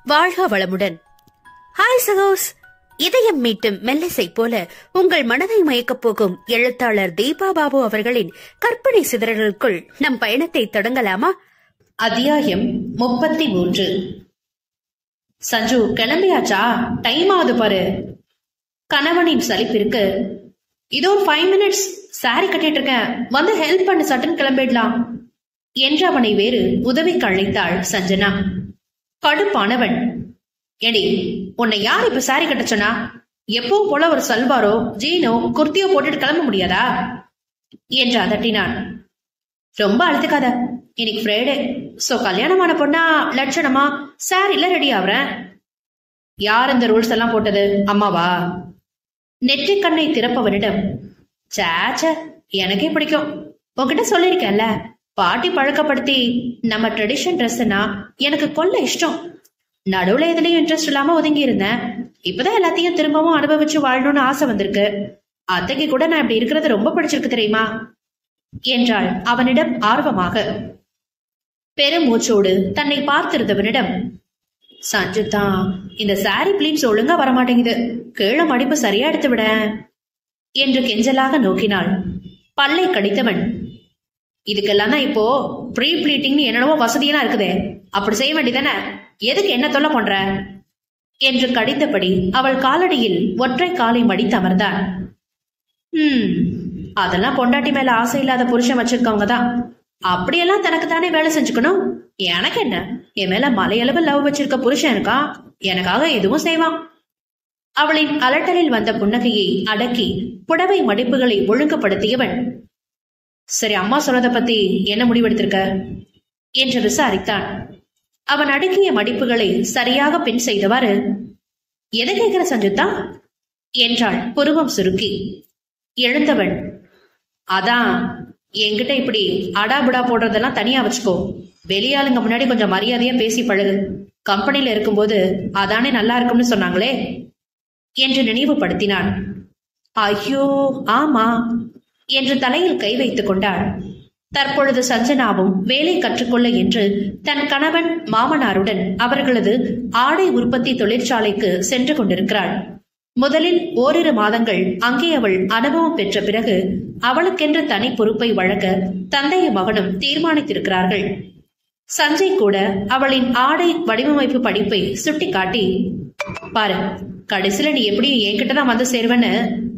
வாழ்க வளமுடன். ஹாய் சகோஸ், இதயம் மீட்டும் மெல்லிசை போல உங்கள் மனதை மயக்கப் போகும் எழுத்தாளர் தீபா பாபு அவர்களின் கற்பனை சிதறல்களுக்குள் நம் பயணத்தை தொடங்கலாமா? அத்தியாயம் 33. சஞ்சு, கிளம்பியாச்சா? டைம் ஆகுது பாரு. கணவனின் சலிப்பிற்கு, இதோ 5 மினிட்ஸ், சாரி கட்டிட்டு இருக்கேன், வந்து ஹெல்ப் பண்ணு, சட்டன் கிளம்பிடலாம் என்று அவனை வேறு உதவிக்கு அழைத்தாள் சஞ்சனா. கடுப்பானவன், எடி, உன்னை யார் இப்ப சாரி கட்ட சொன்னா? எப்பவும் போல ஒரு சல்வாரோ ஜீனோ குர்த்தியோ போட்டுட்டு கிளம்ப முடியாதா என்று அதட்டினான். ரொம்ப அழுத்துக்காத, இன்னைக்கு ஃப்ரைடே, சோ கல்யாணமான பொண்ணா லட்சணமா சாரில ரெடி ஆகுறேன். யார் இந்த ரூல்ஸ் எல்லாம் போட்டது? அம்மாவா? நெற்றி கண்ணை திறப்பவனிடம், சாச்ச, எனக்கே பிடிக்கும், உன்கிட்ட சொல்லிருக்கேன்ல, பாட்டி பழக்கப்படுத்தி நம்ம ட்ரெடிஷன் ட்ரெஸ்னா எனக்கு கொல்ல இஷ்டம். நடுவுல எதுலயும் இன்ட்ரெஸ்ட் இல்லாம ஒதுங்கி இருந்தேன். இப்பதான் எல்லாத்தையும் திரும்பவும் அனுபவிச்சு வாழணும்னு ஆசை வந்திருக்கு. அத்தைக்கு கூட நான் இப்படி இருக்கிறது ரொம்ப பிடிச்சிருக்கு தெரியுமா என்றாள் அவனிடம் ஆர்வமாக. பெருமூச்சோடு தன்னை பார்த்திருந்தவனிடம், சஞ்சுதான், இந்த சாரி பிளீட்ஸ் ஒழுங்கா வரமாட்டேங்குது, கீழே மடிப்பு சரியா எடுத்து விட என்று கெஞ்சலாக நோக்கினாள். பல்லை கடித்தவன், இதுக்கெல்லாம் தான் இப்போ ப்ரீ பிளீட்டிங் என்னென்னவோ வசதியெல்லாம் இருக்குதே, அப்படி செய்ய வேண்டியதானே, எதுக்கு என்ன தொல்லை பண்ற என்று கடித்தபடி அவள் காலடியில் ஒற்றை காலை மடித்து அமர்ந்தான். அதெல்லாம் பொண்டாட்டி மேல ஆசை இல்லாத புருஷன் வச்சிருக்கவங்க தான் அப்படியெல்லாம் தனக்கு தானே வேலை செஞ்சுக்கணும். எனக்கு என்ன, என் மேல மலையளவு லவ் வச்சிருக்க புருஷன் இருக்கா, எனக்காக எதுவும் செய்வான். அவளின் அலட்டலில் வந்த புன்னகையை அடக்கி புடவை மடிப்புகளை ஒழுங்குபடுத்தியவன், சரி, அம்மா சொன்னதை பத்தி என்ன முடிவெடுத்திருக்க என்று விசாரித்தான். அவன் அடுக்கிய மடிப்புகளை சரியாக பின் செய்தவாறு, எதை கேட்கிற சஞ்சுதா என்றாள் புருவம் சுருக்கி. எழுந்தவன், அதான், என்கிட்ட இப்படி அடாபுடா போடுறதெல்லாம் தனியா வச்சுக்கோ, வெளியாளுங்க முன்னாடி கொஞ்சம் மரியாதையா பேசி பழகு, கம்பெனில இருக்கும்போது அதானே நல்லா இருக்கும்னு சொன்னாங்களே என்று நினைவுபடுத்தினான். ஐயோ ஆமா என்று தலையில் கை வைத்துக் கொண்டாள். தற்பொழுது சஞ்சனாவும் வேலை கற்றுக்கொள்ள என்று தன் கணவன் மாமனாருடன் அவர்களது ஆடை உற்பத்தி தொழிற்சாலைக்கு சென்று கொண்டிருக்கிறாள். முதலில் ஓரிரு மாதங்கள் அங்கே அவள் அனுபவம் பெற்ற பிறகு அவளுக்கென்ற தனி பொறுப்பை வழங்க தந்தையும் மகனும் தீர்மானித்திருக்கிறார்கள். சஞ்சய் கூட அவளின் ஆடை வடிவமைப்பு படிப்பை சுட்டி காட்டி, பாரு, கடைசியில நீ எப்படியும் என்கிட்டதான் வந்து சேருவன்னு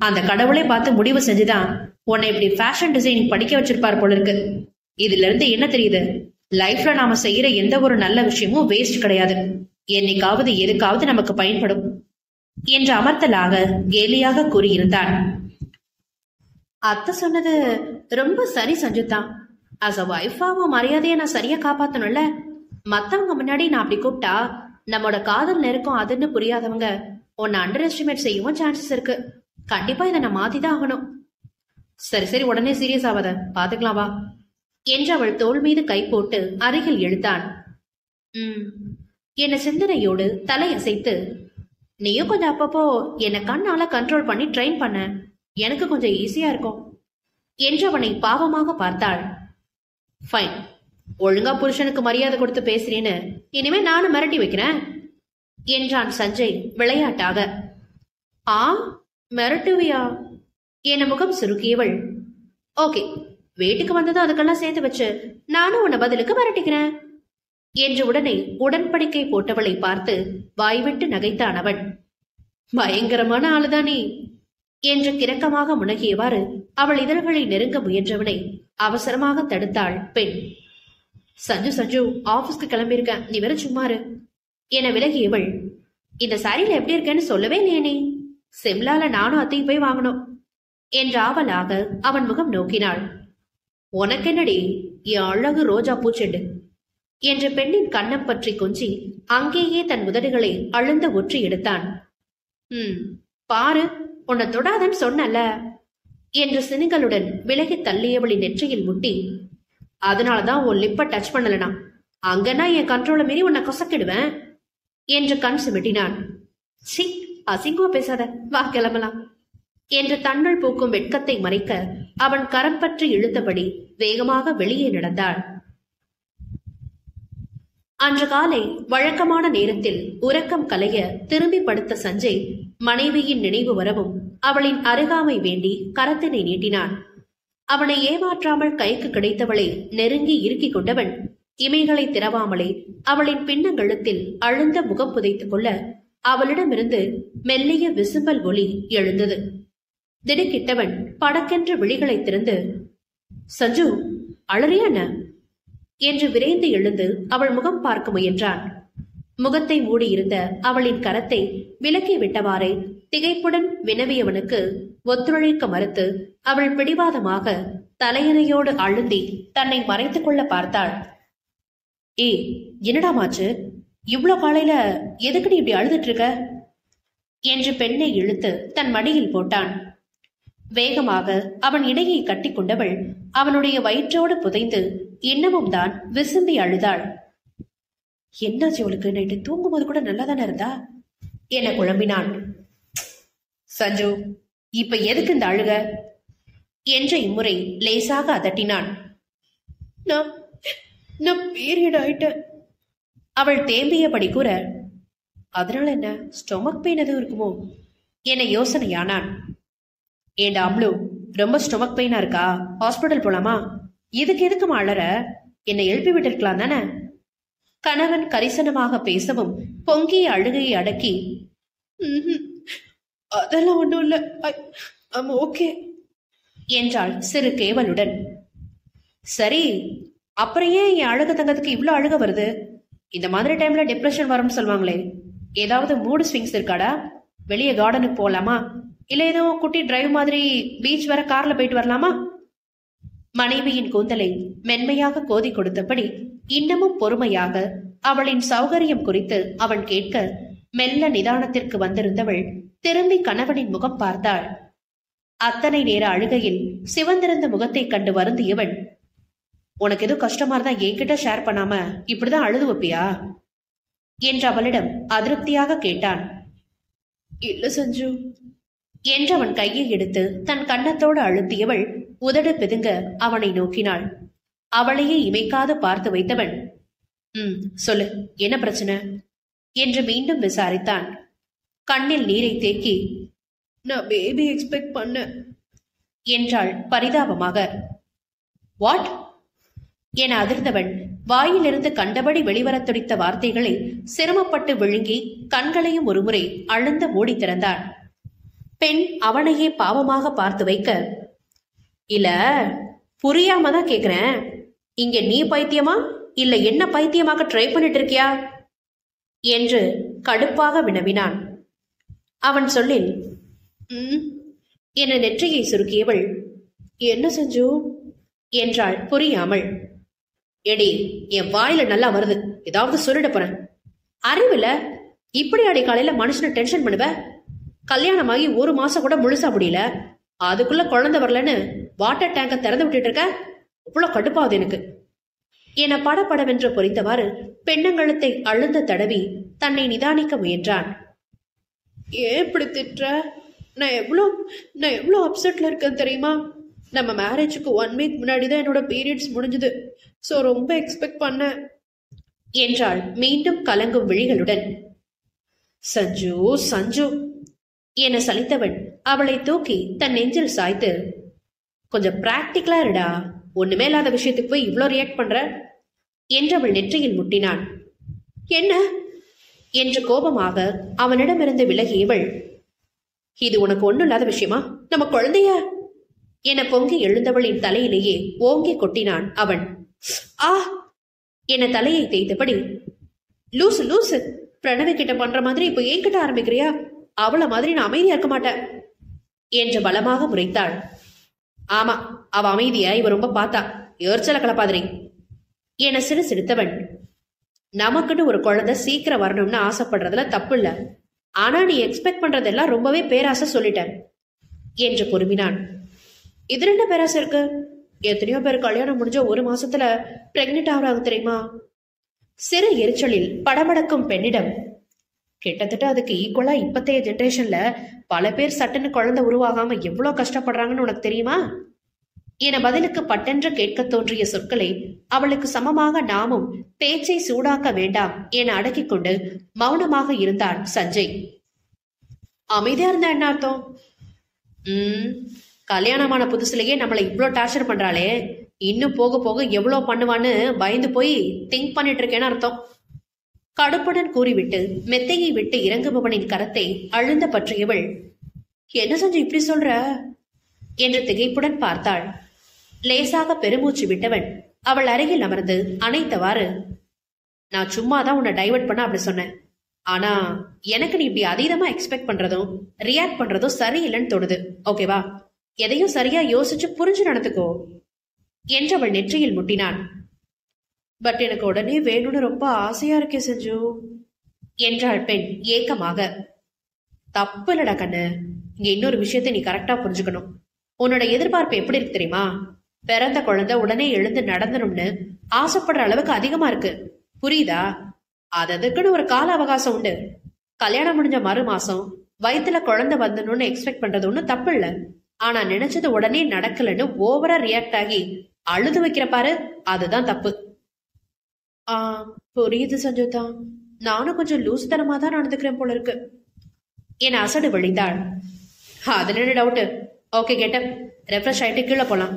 அந்த கடவுளை பார்த்து முடிவு செஞ்சுதான் உன்னை இப்படி ஃபேஷன் டிசைனிங் படிக்க வச்சிருப்பார் போல இருக்கு. இதுல இருந்து என்ன தெரியுது? லைஃப்ல நாம செய்யற எந்த ஒரு நல்ல விஷயமும் வேஸ்ட் கிடையாது, என்னைக்காவது எதுக்காவது நமக்கு பயன்படும் என்று அமர்த்தலாக கேலியாக கூறியிருந்தான். அத்தை சொன்னது ரொம்ப சரி சஞ்சுதான். அஸ் அ வைஃபாவும் மரியாதையை நான் சரியா காப்பாத்தணும்ல. மத்தவங்க முன்னாடி நான் அப்படி கூப்பிட்டா நம்மோட காதல் நெருக்கம் அதுன்னு புரியாதவங்க உன்னை அண்டர் எஸ்டிமேட் செய்யவும் சான்சஸ் இருக்கு. கண்டிப்பா இதை நான் மாத்திதான் ஆகணும். சரி சரி, உடனே சீரியஸ் ஆகாத, பாத்துக்கலாம் வா என்று அவள் தோள் மீது கை போட்டு அருகில் இழுத்தான். என்ன சிந்தனையோடு தலையசைத்து, நீயும் கொஞ்சம் அப்பப்போ என்ன கண்ணால கண்ட்ரோல் பண்ணி ட்ரெயின் பண்ண, எனக்கு கொஞ்சம் ஈஸியா இருக்கும் என்று அவனை பாவமாக பார்த்தாள். ஃபைன், ஒழுங்கா புருஷனுக்கு மரியாதை கொடுத்து பேசுறேன்னு இனிமே நானும் மிரட்டி வைக்கிறேன் என்றான் சஞ்சய் விளையாட்டாக. ஆ, மிரட்டுவியா என முகம் சுருக்கியவள், ஓகே, வீட்டுக்கு வந்ததும் அதுக்கெல்லாம் சேர்த்து வச்சு நானும் உன்னை பதிலுக்கு மிரட்டிக்கிறேன் என்று உடனே உடன்படிக்கை போட்டவளை பார்த்து வாய்விட்டு நகைத்தான் அவன். பயங்கரமான ஆளுதானே என்று கிரக்கமாக முனகியவாறு அவள் இதழ்களை நெருங்க முயன்றவனை அவசரமாக தடுத்தாள் பெண். சஞ்சு சஞ்சு, ஆபீஸ்க்கு கிளம்பியிருக்க, நீ வேற சும்மாரு என விலகியவள், இந்த சாரியில எப்படி இருக்கேன்னு சொல்லவே இல்லையே நீ, சிம்லால நானும் அத்தையும் போய் வாங்கணும் என்ற ஆவலாக அவன் முகம் நோக்கினாள். உனக்கென்னடி என் அழகு ரோஜா பூச்செண்டு என்ற பெண்ணின் கண்ணம் பற்றி கொஞ்சி அங்கேயே தன் உதடுகளை அழுந்த ஒற்றி எடுத்தான். பாரு, உன்னை தொடாதன்னு சொன்னல என்று சினிகளுடன் விலகி தள்ளியவளின் நெற்றியில் முட்டி, அதனாலதான் உன் லிப்ப டச் பண்ணலனா, அங்கன்னா என் கண்ட்ரோல மீறி உன்னை கொசக்கிடுவேன் என்று கண் சிமிட்டினான். சி, அசிங்கமா பேசாத, வா கிளம்பலாம் என்று தன்னுள் பூக்கும் வெட்கத்தை மறைக்க அவன் கரம் பற்றி இழுத்தபடி வேகமாக வெளியே நடந்தாள். அன்று காலை வழக்கமான நேரத்தில் உறக்கம் கலைய திரும்பி படுத்த சஞ்சய் மனைவியின் நினைவு வரவும் அவளின் அருகாமை வேண்டி கரத்தினை நீட்டினான். அவனை ஏமாற்றாமல் கைக்கு கிடைத்தவளை நெருங்கி இறுக்கிக் கொண்டவன் இமைகளை திறவாமலே அவளின் பின்னங்கழுத்தில் அழுந்த முகம் புதைத்துக் கொள்ள அவளிடமிருந்து மெல்லிய விசும்பல் ஒலி எழுந்தது. திடுக்கிட்டவன் படக்கென்று விழிகளை திறந்து, சஞ்சு, அழறியான என்று விரைந்து எழுந்து அவள் முகம் பார்க்க முயன்றான். முகத்தை மூடியிருந்த அவளின் கரத்தை விலக்கி விட்டவாறே திகைப்புடன் வினவியவனுக்கு ஒத்துழைக்க மறுத்து அவள் பிடிவாதமாக தலையணையோடு அழுந்தி தன்னை மறைத்துக் கொள்ள பார்த்தாள். என்னடாமாச்சு, இவ்ளோ காலையில எதுக்கு இப்படி அழுதுட்டு இருக்க என்று பெண்ணை இழுத்து தன் மடியில் போட்டான். வேகமாக அவன் இடையை கட்டி கொண்டவள் அவனுடைய வயிற்றோடு புதைந்து இன்னமும் தான் விசும்பி அழுதாள். என்னாச்சு அவளுக்கு? நைட்டு தூங்கும்போது கூட நல்லாதானே இருந்தா என குழம்பினான். சஞ்சு, இப்ப எதுக்கு இந்த அழுக என்ற இம்முறை லேசாக அதட்டினான். நான் பீரியட் ஆயிட்டேன் அவள் தேம்பியபடி கூற, அதனால என்ன, ஸ்டொமக் பெயின் எதுவும் இருக்குமோ என யோசனையானான். ஏண்டா அம்லு, ரொம்ப ஸ்டொமக் பெயினா இருக்கா? ஹாஸ்பிட்டல் போலாமா? இதுக்கு எதுக்குமா அழற? என்னை எழுப்பி விட்டிருக்கலாம் தானே? கணவன் கரிசனமாக பேசவும் பொங்கிய அழுகையை அடக்கி, அதெல்லாம் ஒண்ணும் இல்ல, ஓகே என்றாள் சிறு கேவலுடன். சரி, அப்புறம் ஏன் என் அழுக தங்கத்துக்கு இவ்வளவு அழுக வருது? இந்த மாதிரி டைம்ல டிப்ரெஷன் வரும்னு சொல்லுவாங்களே, ஏதாவது மூடு ஸ்விங்ஸ் இருக்காடா? வெளியே கார்டனுக்கு போலாமா? இல்ல ஏதோ குட்டி டிரைவ் மாதிரி பீச் வர கார்ல போயிட்டு வரலாமா? மனைவியின் கூந்தலை மென்மையாக கோதி கொடுத்தபடி இன்னமும் பொறுமையாக அவளின் சௌகரியம் குறித்து அவன் கேட்க மெல்ல நிதானத்திற்கு வந்திருந்தவள் திரும்பி கணவனின் முகம் பார்த்தாள். அத்தனை நேர அழுகையில் சிவந்திருந்த முகத்தை கண்டு வருந்தியவன், உனக்கு எதுவும் கஷ்டமா இருந்தா என்கிட்ட ஷேர் பண்ணாம இப்படிதான் அழுது வைப்பியா என்று அவளிடம் அதிருப்தியாக கேட்டான். இல்ல சஞ்சு என்று அவன் கையை எடுத்து தன் கன்னத்தோடு அழுத்தியவள் உதடு பிதுங்க அவனை நோக்கினாள். அவளையே இமைக்காது பார்த்து வைத்தவன், சொல்லு, என்ன பிரச்சனை என்று மீண்டும் விசாரித்தான். கண்ணில் நீரை தேக்கி, நான் பேபி எக்ஸ்பெக்ட் பண்ண என்றாள் பரிதாபமாக. வாட் என அதிர்ந்தவன் வாயிலிருந்து கண்டபடி வெளிவரத் துடித்த வார்த்தைகளை சிரமப்பட்டு விழுங்கி கண்களையும் ஒருமுறை அழுந்த மூடி திறந்தான். பெண் அவனையே பாவமாக பார்த்து வைக்க, இல்ல புரியாம தான் கேக்குறேன், இங்க நீ பைத்தியமா இல்ல என்ன பைத்தியமாக ட்ரை பண்ணிட்டு இருக்கியா என்று கடுப்பாக வினவினான். அவன் சொல்லில் என நெற்றியை சுருக்கியவள், என்ன செஞ்சு என்றாள் புரியாமல். எடி, என் வாயில நல்லா வருது, ஏதாவது சொல்லிட போறேன். அறிவில இப்படி அடி காலையில மனுஷனை டென்ஷன் பண்ணுவ? கல்யாணமாகி 1 மாசம் கூட முழுசா முடியல, அதுக்குள்ள குழந்தை வரலன்னு வாட்டர் டேங்க திறந்து விட்டுட்டு இருக்க, இவ்வளவு கடுப்பாவது எனக்கு என படபடவென்று பொறித்தவாறு பெண்ணங்கழுத்தை அழுந்த தடவி தன்னை நிதானிக்க முயன்றான். ஏன் இப்படி திட்டுற? நான் எவ்வளோ அப்செட்ல இருக்கேன் தெரியுமா? நம்ம மேரேஜுக்கு 1 வீக் முன்னாடிதான் என்னோட பீரியட்ஸ் முடிஞ்சது. சோ ரொம்ப எக்ஸ்பெக்ட் பண்ண என்றாள் மீண்டும் கலங்கும் விழிகளுடன். சஞ்சு சஞ்சு என சலித்தவன் அவளை தூக்கி தன் நெஞ்சில் சாய்த்து, கொஞ்சம் பிராக்டிக்கலா இருடா, ஒண்ணுமே இல்லாத விஷயத்துக்கு போய் இவ்வளோ ரியாக்ட் பண்ற என்றவள் நெற்றியில் முட்டினான். என்ன என்று கோபமாக அவனிடமிருந்து விலகியவள், இது உனக்கு ஒண்ணும் இல்லாத விஷயமா? நம்ம குழந்தைய என பொங்கி எழுந்தவளின் தலையிலேயே ஓங்கி கொட்டினான் அவன். ஆ என தலையை தேய்த்தபடி, லூசு லூசு, பிரணவி கிட்ட பண்ற மாதிரி இப்ப என்கிட்ட ஆரம்பிக்கிறியா? அவள மாதிரி நான் அமைதியா இருக்க மாட்டேன் என்று பலமாக முறைத்தாள். ஆமா, அவ அமைதியா இவ ரொம்ப பார்த்தா எரிச்சல கலப்பாதிரி என சிறு சிரித்தவன், நமக்குன்னு ஒரு குழந்தை சீக்கிரம் வரணும்னு ஆசைப்படுறதுல தப்பு இல்ல, ஆனா நீ எக்ஸ்பெக்ட் பண்றதெல்லாம் ரொம்பவே பேராசை சொல்லிட்ட என்று பொறுமினான். இது என்ன பேராசை இருக்கு? எத்தனையோ பேர் கல்யாணம் முடிஞ்ச 1 மாசத்துல பிரெக்னென்ட் ஆகுறாங்க தெரியுமா? சிறு எரிச்சலில் படபடக்கும் பெண்ணிடம், கிட்டத்தட்ட அதுக்கு ஈக்குவலா இப்பத்தைய ஜெனரேஷன்ல பல பேர் சட்டுன்னு குழந்தை உருவாகாம எவ்வளவு கஷ்டப்படுறாங்கன்னு உனக்கு தெரியுமா என பதிலுக்கு பட்டென்று கேட்க தோன்றிய சொற்களை அவளுக்கு சமமாக நாமும் பேச்சை சூடாக்க வேண்டாம் என அடக்கிக் கொண்டு மௌனமாக இருந்தான் சஞ்சய். அமைதியா இருந்தா என்ன அர்த்தம்? கல்யாணமான புதுசுலயே நம்மளை இவ்வளோ டார்ச்சர் பண்றாளே, இன்னும் போக போக எவ்வளவு பண்ணுவான்னு பயந்து போய் திங்க் பண்ணிட்டு இருக்கேன்னு அர்த்தம். கடுப்புடன் கூறிவிட்டு மெத்தையை விட்டு இறங்குபவனின் கரத்தை அழுந்த பற்றியவள், என்ன செஞ்சு இப்படி சொல்ற என்று திகைப்புடன் பார்த்தாள். லேசாக பெருமூச்சு விட்டவன் அவள் அருகில் அமர்ந்து அணைத்தவாறு, நான் சும்மாதான் உன்னை டைவர்ட் பண்ண அப்படி சொன்னேன். ஆனா எனக்கு நீ இப்படி அதீதமா எக்ஸ்பெக்ட் பண்றதும் ரியாக்ட் பண்றதும் சரியில்லைன்னு தோணுது. ஓகேவா? எதையும் சரியா யோசிச்சு புரிஞ்சு நடந்துக்கோ என்று அவள் நெற்றியில் முட்டினான். பட் எனக்கு உடனே வேணும்னு ரொம்ப ஆசையா இருக்கே செஞ்சு என்றாள் பெண் ஏக்கமாக. தப்பு இல்லடா கண்ணு, இங்க இன்னொரு விஷயத்தை நீ கரெக்டா புரிஞ்சுக்கணும். உன்னோட எதிர்பார்ப்பு எப்படி இருக்கு தெரியுமா? பிறந்த குழந்தை உடனே எழுந்து நடந்தணும்னு ஆசைப்படுற அளவுக்கு அதிகமா இருக்கு. புரியுதா? அதுக்குன்னு ஒரு கால அவகாசம் உண்டு. கல்யாணம் முடிஞ்ச மறு மாசம் வயிற்றுல குழந்தை வந்துடணும்னு எக்ஸ்பெக்ட் பண்றது ஒன்னும் தப்பு இல்ல. ஆனா நினைச்சது உடனே நடக்கலன்னு ஓவரா ரியாக்ட் ஆகி அழுது வைக்கிற பாரு, அதுதான் தப்பு. புரியுது சஞ்சுதா, நானும் கொஞ்சம் லூசுத்தனமா தான் நடந்துக்கிறேன் போல இருக்கு என அசடு விழிந்தாள். அதுல என்ன டவுட்? ஓகே, கெட்டப், ரெஃப்ரெஷ் ஆயிட்டு கீழே போலாம்.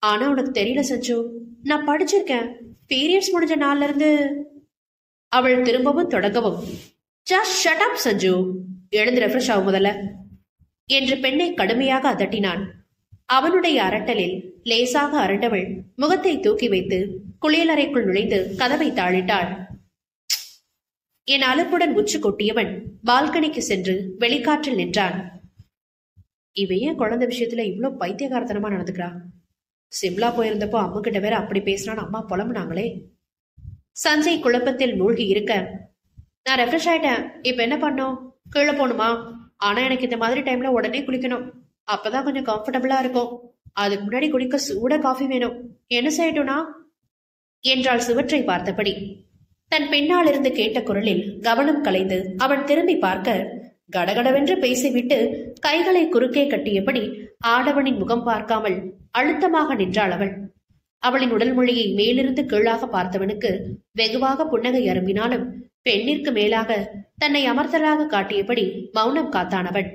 ஆனா உனக்கு தெரியல சஞ்சு, நான் படிச்சிருக்கேன். பீரியட்ஸ் முடிஞ்ச நாள்ல இருந்து அவள் திரும்பவும் தொடங்கவும், ஜஸ்ட் ஷட் அப் சஞ்சு, எழுந்து ரெஃப்ரெஷ் ஆகும் முதல்ல என்று பெண்ணை கடுமையாக அதட்டினான். அவனுடைய அரட்டலில் லேசாக அரண்டவள் முகத்தை தூக்கி வைத்து குளியலறைக்குள் நுழைந்து கதவை தாளிட்டாள். என் அலுப்புடன் உச்சு கொட்டியவன் பால்கனிக்கு சென்று வெளிக்காற்றில் நின்றான். இவையே குழந்தை விஷயத்துல இவ்வளவு பைத்தியகாரத்தனமா நடந்துக்கிறா. சிம்லா போயிருந்தப்போ அம்மா கிட்ட வேற அப்படி பேசினான்னு அம்மா புலம்புனாங்களே. சஞ்சய் குழப்பத்தில் மூழ்கி இருக்க, நான் ரெஃப்ரெஷ் ஆயிட்டேன், இப்ப என்ன பண்ணோம்? கீழே போகணுமா? ஆனா எனக்கு இந்த மாதிரி டைம்ல உடனே குளிக்கணும், அப்பதான் கொஞ்சம் கம்ஃபர்டபுளா இருக்கும். அதுக்கு முன்னாடி குடிக்க சூட காஃபி வேணும், என்ன செய்யட்டும்னா என்றாள் சுவற்றை பார்த்தபடி. தன் பெண்ணால் இருந்து கேட்ட குரலில் கவனம் கலைந்து அவன் திரும்பி பார்க்க, கடகடவென்று பேசிவிட்டு கைகளை குறுக்கே கட்டியபடி ஆடவனின் முகம் பார்க்காமல் அழுத்தமாக நின்றாள் அவள். அவளின் உடல் மொழியை மேலிருந்து கீழாக பார்த்தவனுக்கு வெகுவாக புன்னகை அரும்பினாலும் பெண்ணிற்கு மேலாக தன்னை அமர்த்தலாக காட்டியபடி மௌனம் காத்தானவன்.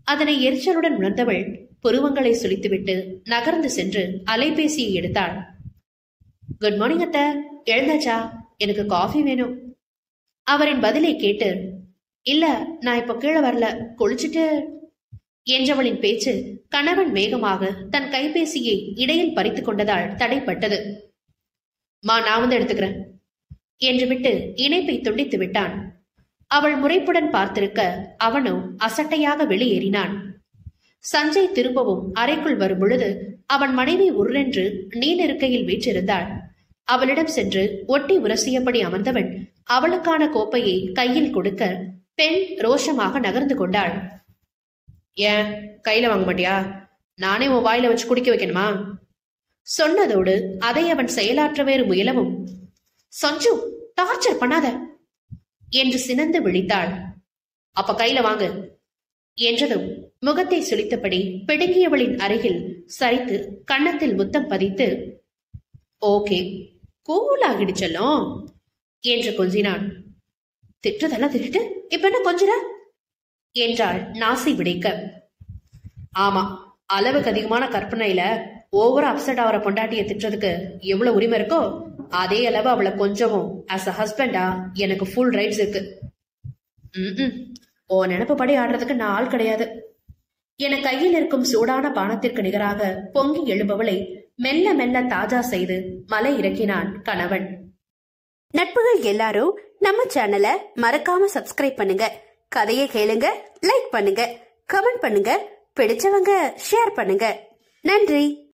அதனை எரிச்சலுடன் உணர்ந்தவள் புருவங்களை சுளித்துவிட்டு நகர்ந்து சென்று அலைபேசியை எடுத்தாள். குட் மார்னிங் அத்தை, எழுந்தாச்சா? எனக்கு காஃபி வேணும். அவரின் பதிலை கேட்டு, இல்ல நான் இப்ப கீழே வரல, குளிச்சுட்டு என்றவளின் பேச்சு கணவன் வேகமாக தன் கைபேசியை இடையில் பறித்து கொண்டதால் தடைப்பட்டது. நான் வந்து எடுத்துக்கிறேன் என்று விட்டு இணைப்பை துண்டித்து விட்டான். அவள் முறைப்புடன் பார்த்திருக்க அவனோ அசட்டையாக வெளியேறினான். சஞ்சய் திரும்பவும் அறைக்குள் வரும் பொழுது அவன் மனைவி உருளென்று நீலிருக்கையில் வீற்றிருந்தாள். அவளிடம் சென்று ஒட்டி உரசியபடி அமர்ந்தவன் அவளுக்கான கோப்பையை கையில் கொடுக்க பெண் ரோஷமாக நகர்ந்து கொண்டாள். ஏன் கையில வாங்க மாட்டியா? நானே உன் வாயில வச்சு குடிக்க வைக்கணுமா? சொன்னதோடு அதை அவன் செயலாற்ற வேறு முயலவும், சஞ்சு டார்ச்சர் பண்ணாத என்று சினந்து விழித்தாள். அப்ப கையில வாங்கு என்றதும் முகத்தை சுளித்தபடி பிடுங்கியவளின் அருகில் சரித்து கன்னத்தில் முத்தம் பதித்து, ஓகே கூலாகிடுச்செல்லும் என்று கொஞ்சினான். திட்டுதெல்லாம் திட்டு இப்ப என்ன கொஞ்சிற என்றாள் நாசி விடைக்க. ஆமா, அளவுக்கு அதிகமான கற்பனையில ஓவரா அப்செட் ஆகிற பொண்டாட்டிய திட்டுறதுக்கு எவ்வளவு உரிமை இருக்கோ அதே அளவு அவளை கொஞ்சமும் ஆஸ் அ ஹஸ்பண்டா எனக்கு ஃபுல் ரைட்ஸ் இருக்கு. ஓ நினப்பு படி ஆடுறதுக்கு நான் ஆள் கிடையாது என கையில் இருக்கும் சூடான பானத்திற்கு நிகராக பொங்கி எழுபவளை மெல்ல மெல்ல தாஜா செய்து மலை இறக்கினான் கணவன். நட்புகள் எல்லாரும் நம்ம சேனலை மறக்காம சப்ஸ்கிரைப் பண்ணுங்க, கதையை கேளுங்க, லைக் பண்ணுங்க, கமெண்ட் பண்ணுங்க, பிடிச்சவங்க ஷேர் பண்ணுங்க. நன்றி.